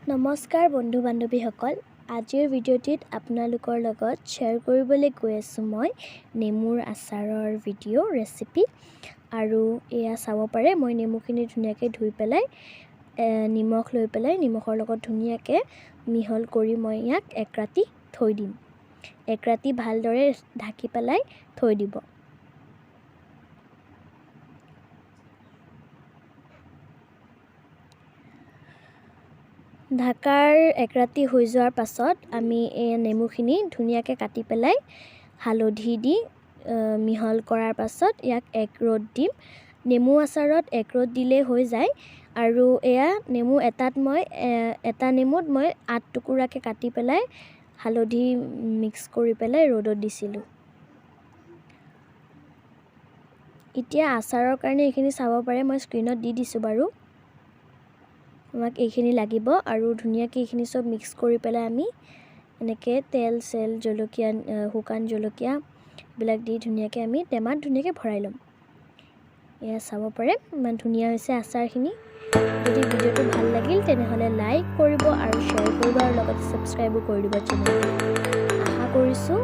নমস্কাৰ বন্ধু বান্ধৱীসকল আজিৰ ভিডিঅ'টিত আপোনালোকৰ লগত শ্বেয়াৰ কৰিবলৈ গৈ আছোঁ মই নেমুৰ আচাৰৰ ভিডিঅ' ৰেচিপি আৰু এয়া চাব পাৰে মই নেমুখিনি ধুনীয়াকৈ ধুই পেলাই নিমখ লৈ পেলাই নিমখৰ লগত ধুনীয়াকৈ মিহল কৰি মই ইয়াক এক ৰাতি থৈ দিম এক ৰাতি ভালদৰে ঢাকি পেলাই থৈ দিব ঢাকাৰ এক ৰাতি হৈ যোৱাৰ পাছত আমি এই নেমুখিনি ধুনীয়াকৈ কাটি পেলাই হালধি দি মিহল কৰাৰ পাছত ইয়াক এক ৰ'দ দিম নেমু আচাৰত এক ৰ'দ দিলে হৈ যায় আৰু এয়া নেমু এটা নেমুত মই 8 টুকুৰাকৈ কাটি পেলাই হালধি মিক্স কৰি পেলাই ৰ'দত দিছিলোঁ এতিয়া আচাৰৰ কাৰণে এইখিনি চাব পাৰে মই স্ক্ৰীনত দি দিছোঁ বাৰু আমাক এইখিনি লাগিব আৰু ধুনীয়াকৈ এইখিনি সব মিক্স কৰি পেলাই আমি এনেকৈ তেল সেল জলকীয়া শুকান জলকীয়া বিলাক দি ধুনীয়াকৈ আমি টেমাত ধুনীয়াকৈ ভৰাই ল'ম এয়া চাব পাৰে ইমান ধুনীয়া হৈছে আচাৰখিনি যদি ভিডিঅ'টো ভাল লাগিল তেনেহ'লে লাইক কৰিব আৰু শ্বেয়াৰ কৰিব আৰু লগতে সাবস্ক্ৰাইবো কৰি দিব চেনেলটো আশা কৰিছোঁ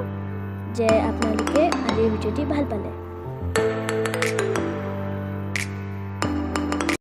যে আপোনালোকে আজিৰ ভিডিঅ'টি ভাল পালে